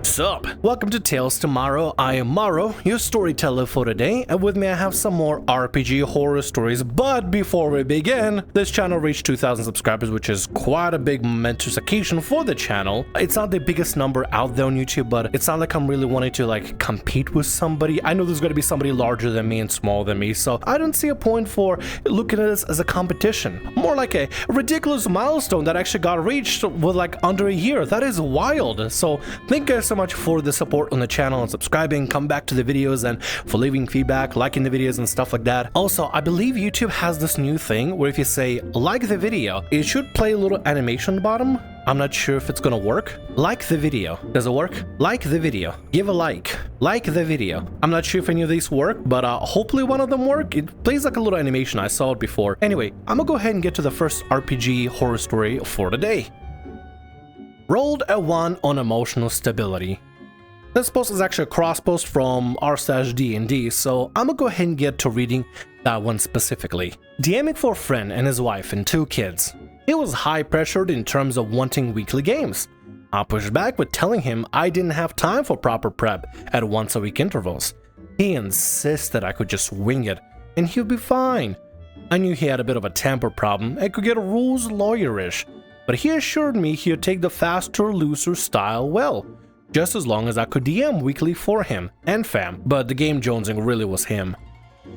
Sup? Welcome to Tales Tomorrow. I am Morrow, your storyteller for today, and with me I have some more RPG horror stories. But before we begin, this channel reached 2,000 subscribers, which is quite a big momentous occasion for the channel. It's not the biggest number out there on YouTube, but it's not like I'm really wanting to compete with somebody. I know there's going to be somebody larger than me and smaller than me, so I don't see a point for looking at this as a competition. More like a ridiculous milestone that actually got reached with under a year. That is wild. So thank you guys so much for the support on the channel and subscribing, come back to the videos, and for leaving feedback, liking the videos and stuff like that. Also, I believe YouTube has this new thing where if you say like the video, it should play a little animation on the bottom. I'm not sure if it's gonna work. Like the video. Does it work? Like the video. Give a like. Like the video. I'm not sure if any of these work, but hopefully one of them work. It plays like a little animation. I saw it before. Anyway, I'm gonna go ahead and get to the first RPG horror story for today. Rolled a 1 on emotional stability. This post is actually a cross post from r/d&d, so I'm gonna go ahead and get to reading that one specifically. DMing for a friend and his wife and 2 kids. He was high pressured in terms of wanting weekly games. I pushed back with telling him I didn't have time for proper prep at once a week intervals. He insisted I could just wing it and he'd be fine. I knew he had a bit of a temper problem and could get rules lawyerish, but he assured me he'd take the faster, looser style well, just as long as I could DM weekly for him and fam, but the game jonesing really was him.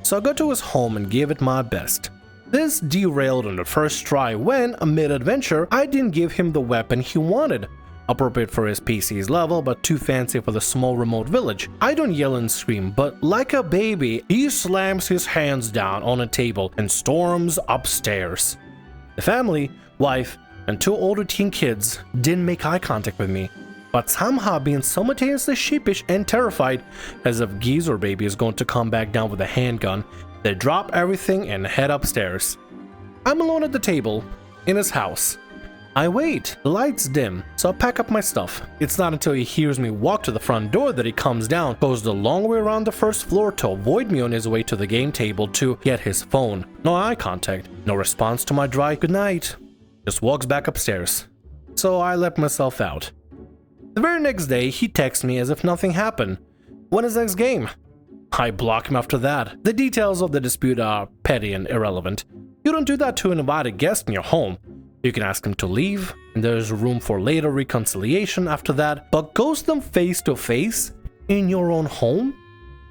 So I got to his home and gave it my best. This derailed on the first try when, mid-adventure, I didn't give him the weapon he wanted. Appropriate for his PC's level, but too fancy for the small remote village. I don't yell and scream, but like a baby, he slams his hands down on a table and storms upstairs. The family, wife, and 2 older teen kids didn't make eye contact with me, but somehow being simultaneously sheepish and terrified, as if Geezer Baby is going to come back down with a handgun, they drop everything and head upstairs. I'm alone at the table, in his house. I wait, the lights dim, so I pack up my stuff. It's not until he hears me walk to the front door that he comes down, goes the long way around the first floor to avoid me on his way to the game table to get his phone. No eye contact, no response to my dry goodnight. Just walks back upstairs. So I let myself out. The very next day, he texts me as if nothing happened. When is next game? I block him after that. The details of the dispute are petty and irrelevant. You don't do that to an invited guest in your home. You can ask him to leave, and there's room for later reconciliation after that, but ghost them face to face in your own home?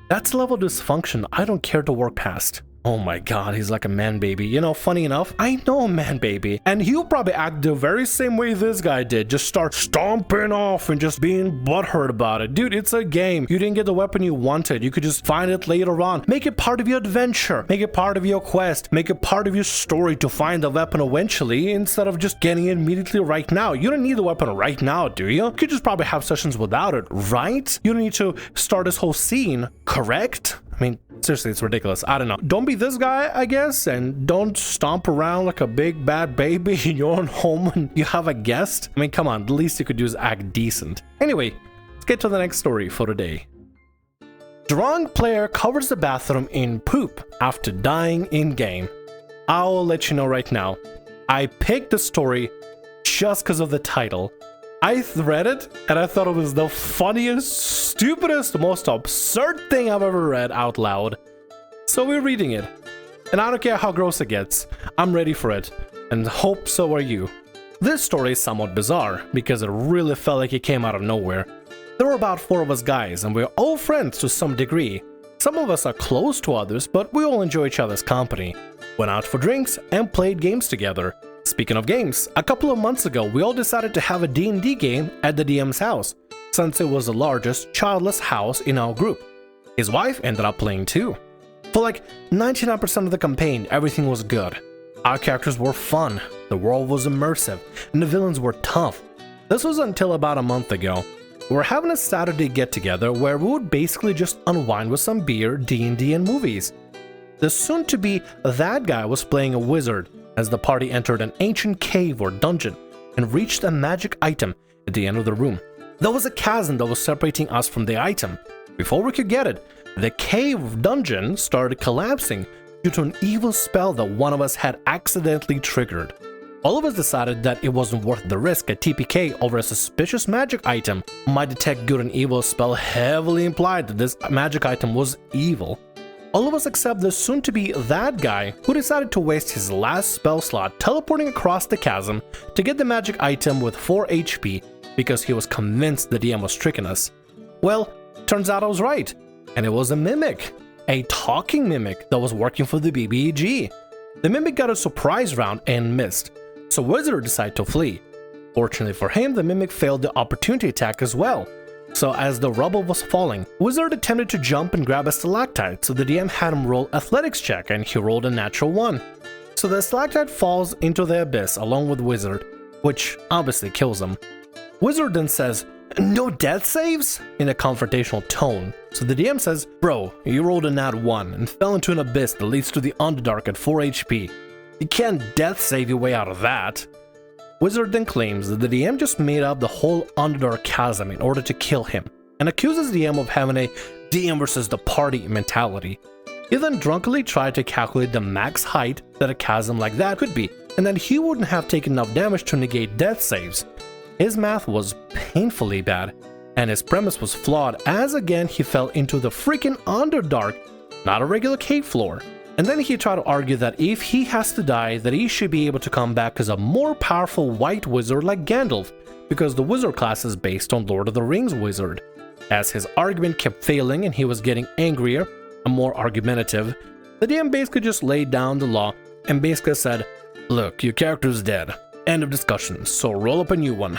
That's a level of dysfunction I don't care to work past. Oh my god, he's like a man baby. You know, funny enough, I know a man baby, and he'll probably act the very same way this guy did. Just start stomping off and just being butthurt about it. Dude, it's a game. You didn't get the weapon you wanted. You could just find it later on. Make it part of your adventure. Make it part of your quest. Make it part of your story to find the weapon eventually, instead of just getting it immediately right now. You don't need the weapon right now, do you? You could just probably have sessions without it, right? You don't need to start this whole scene, correct? I mean, seriously, it's ridiculous. I don't know. Don't be this guy, I guess, and don't stomp around like a big bad baby in your own home when you have a guest. I mean, come on, the least you could do is act decent. Anyway, let's get to the next story for today. Drunk player covers the bathroom in poop after dying in-game. I'll let you know right now. I picked the story just because of the title. I read it and I thought it was the funniest, stupidest, most absurd thing I've ever read out loud. So we're reading it. And I don't care how gross it gets. I'm ready for it. And hope so are you. This story is somewhat bizarre because it really felt like it came out of nowhere. There were about 4 of us guys and we're all friends to some degree. Some of us are close to others, but we all enjoy each other's company. Went out for drinks and played games together. Speaking of games, a couple of months ago we all decided to have a D&D game at the DM's house, since it was the largest childless house in our group. His wife ended up playing too. For like 99% of the campaign, everything was good. Our characters were fun, the world was immersive, and the villains were tough. This was until about a month ago. We were having a Saturday get-together where we would basically just unwind with some beer, D&D, and movies. The soon-to-be that guy was playing a wizard, as the party entered an ancient cave or dungeon and reached a magic item at the end of the room. There was a chasm that was separating us from the item. Before we could get it, the cave dungeon started collapsing due to an evil spell that one of us had accidentally triggered. All of us decided that it wasn't worth the risk at TPK over a suspicious magic item. My detect good and evil spell heavily implied that this magic item was evil. All of us except the soon-to-be that guy who decided to waste his last spell slot teleporting across the chasm to get the magic item with 4 HP because he was convinced the DM was tricking us. Well, turns out I was right, and it was a mimic. A talking mimic that was working for the BBEG. The mimic got a surprise round and missed, so Wizard decided to flee. Fortunately for him, the mimic failed the opportunity attack as well. So as the rubble was falling, Wizard attempted to jump and grab a stalactite, so the DM had him roll athletics check and he rolled a natural 1. So the stalactite falls into the abyss along with Wizard, which obviously kills him. Wizard then says, "No death saves?" in a confrontational tone. So the DM says, "Bro, you rolled a nat 1 and fell into an abyss that leads to the Underdark at 4 HP. You can't death save your way out of that." Wizard then claims that the DM just made up the whole Underdark chasm in order to kill him, and accuses the DM of having a DM versus the party mentality. He then drunkenly tried to calculate the max height that a chasm like that could be, and that he wouldn't have taken enough damage to negate death saves. His math was painfully bad, and his premise was flawed as again he fell into the freaking Underdark, not a regular cave floor. And then he tried to argue that if he has to die, that he should be able to come back as a more powerful white wizard like Gandalf, because the wizard class is based on Lord of the Rings wizard. As his argument kept failing and he was getting angrier and more argumentative, the DM basically just laid down the law and basically said, "Look, your character's dead. End of discussion, so roll up a new one."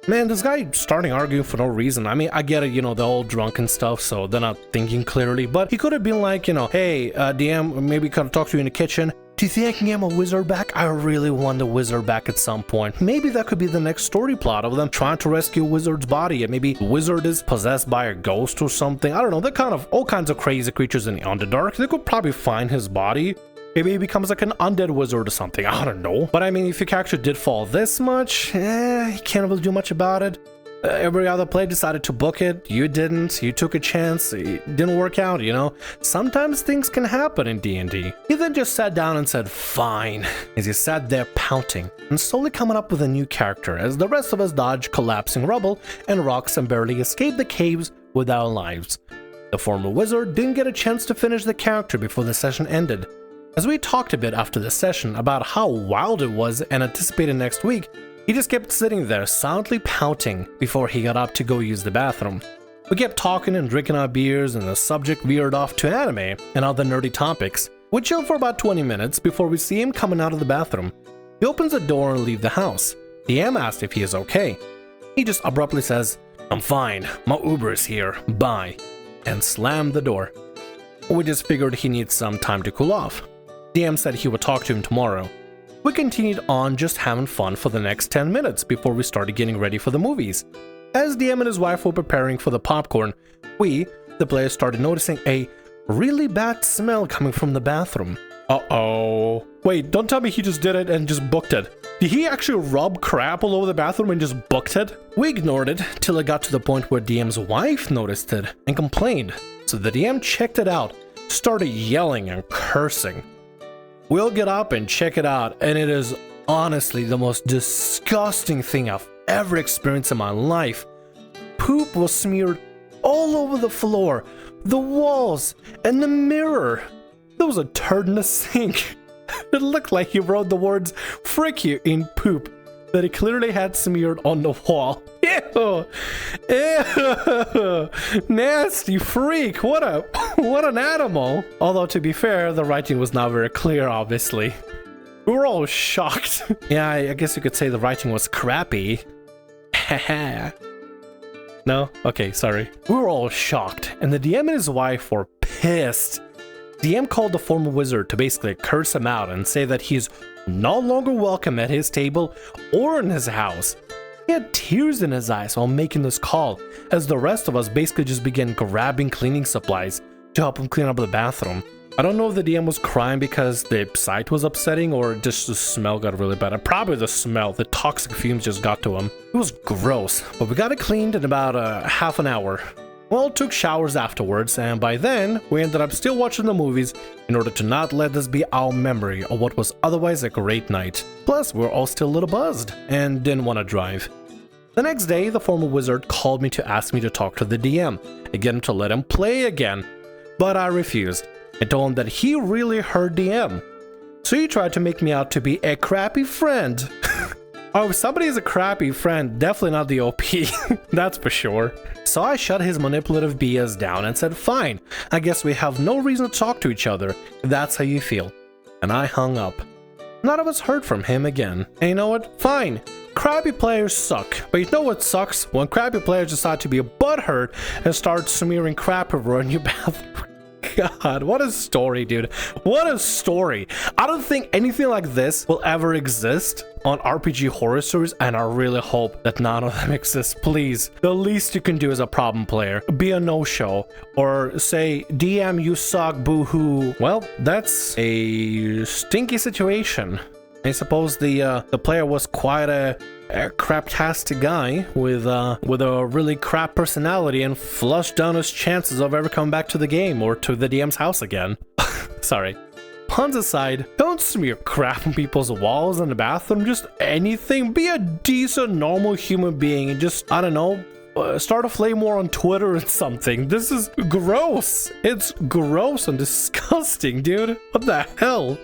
Man, this guy starting arguing for no reason. I mean, I get it, you know, they're all drunk and stuff, so they're not thinking clearly, but he could have been like, you know, "Hey, DM, maybe could have talked to you in the kitchen. Do you think I can get my wizard back? I really want the wizard back at some point." Maybe that could be the next story plot of them trying to rescue Wizard's body, and maybe Wizard is possessed by a ghost or something. I don't know, they're kind of all kinds of crazy creatures in the Underdark. They could probably find his body. Maybe he becomes like an undead wizard or something, I don't know. But I mean, if your character did fall this much, you can't really do much about it. Every other player decided to book it, you didn't, you took a chance, it didn't work out, you know? Sometimes things can happen in D&D. He then just sat down and said, "Fine," as he sat there pouting and slowly coming up with a new character as the rest of us dodged collapsing rubble and rocks and barely escaped the caves with our lives. The former wizard didn't get a chance to finish the character before the session ended. As we talked a bit after the session about how wild it was and anticipated next week, he just kept sitting there silently pouting before he got up to go use the bathroom. We kept talking and drinking our beers, and the subject veered off to anime and other nerdy topics. We chilled for about 20 minutes before we see him coming out of the bathroom. He opens the door and leaves the house. The DM asked if he is okay. He just abruptly says, "I'm fine, my Uber is here, bye," and slammed the door. We just figured he needs some time to cool off. DM said he would talk to him tomorrow. We continued on just having fun for the next 10 minutes before we started getting ready for the movies. As DM and his wife were preparing for the popcorn, we, the players, started noticing a really bad smell coming from the bathroom. Uh-oh. Wait, don't tell me he just did it and just booked it. Did he actually rub crap all over the bathroom and just booked it? We ignored it till it got to the point where DM's wife noticed it and complained. So the DM checked it out, started yelling and cursing. We'll get up and check it out, and it is honestly the most disgusting thing I've ever experienced in my life. Poop was smeared all over the floor, the walls, and the mirror. There was a turd in the sink. It looked like he wrote the words "frick you" in poop that he clearly had smeared on the wall. Ew! Ew! Nasty freak! What an animal! Although to be fair, the writing was not very clear, obviously. We were all shocked. Yeah, I guess you could say the writing was crappy. No? Okay, sorry. We were all shocked, and the DM and his wife were pissed. DM called the former wizard to basically curse him out and say that he's no longer welcome at his table or in his house. He had tears in his eyes while making this call, as the rest of us basically just began grabbing cleaning supplies to help him clean up the bathroom. I don't know if the DM was crying because the sight was upsetting or just the smell got really bad. Probably the smell, the toxic fumes just got to him. It was gross, but we got it cleaned in about half an hour. Well, took showers afterwards, and by then, we ended up still watching the movies in order to not let this be our memory of what was otherwise a great night. Plus, we were all still a little buzzed, and didn't want to drive. The next day, the former wizard called me to ask me to talk to the DM, again to let him play again, but I refused. I told him that he really hurt DM. So he tried to make me out to be a crappy friend. Oh, if somebody is a crappy friend, definitely not the OP, that's for sure. So I shut his manipulative BS down and said, fine, I guess we have no reason to talk to each other, if that's how you feel. And I hung up. None of us heard from him again. And you know what? Fine. Crappy players suck. But you know what sucks? When crappy players decide to be butthurt and start smearing crap over on your bathroom. God, what a story, dude. What a story. I don't think anything like this will ever exist on RPG horror stories, and I really hope that none of them exist. Please, the least you can do as a problem player, be a no-show, or say, DM, you suck, boo-hoo. Well, that's a stinky situation. I suppose the player was quite a craptastic guy with a really crap personality and flushed down his chances of ever coming back to the game or to the DM's house again. Sorry. Puns aside, don't smear crap on people's walls in the bathroom, just anything. Be a decent, normal human being and just, I don't know, start a flame war on Twitter or something. This is gross. It's gross and disgusting, dude. What the hell?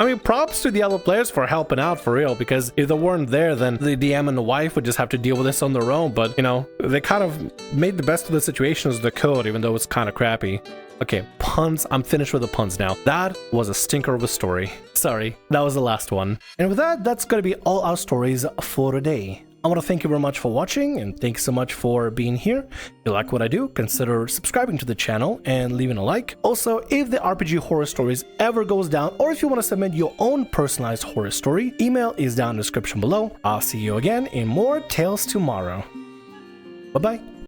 I mean, props to the other players for helping out for real, because if they weren't there, then the DM and the wife would just have to deal with this on their own. But, you know, they kind of made the best of the situation as they could, even though it's kind of crappy. Okay, puns. I'm finished with the puns now. That was a stinker of a story. Sorry, that was the last one. And with that, that's going to be all our stories for today. I want to thank you very much for watching, and thanks so much for being here. If you like what I do, consider subscribing to the channel and leaving a like. Also, if the RPG Horror Stories ever goes down, or if you want to submit your own personalized horror story, email is down in the description below. I'll see you again in more Tales tomorrow. Bye-bye.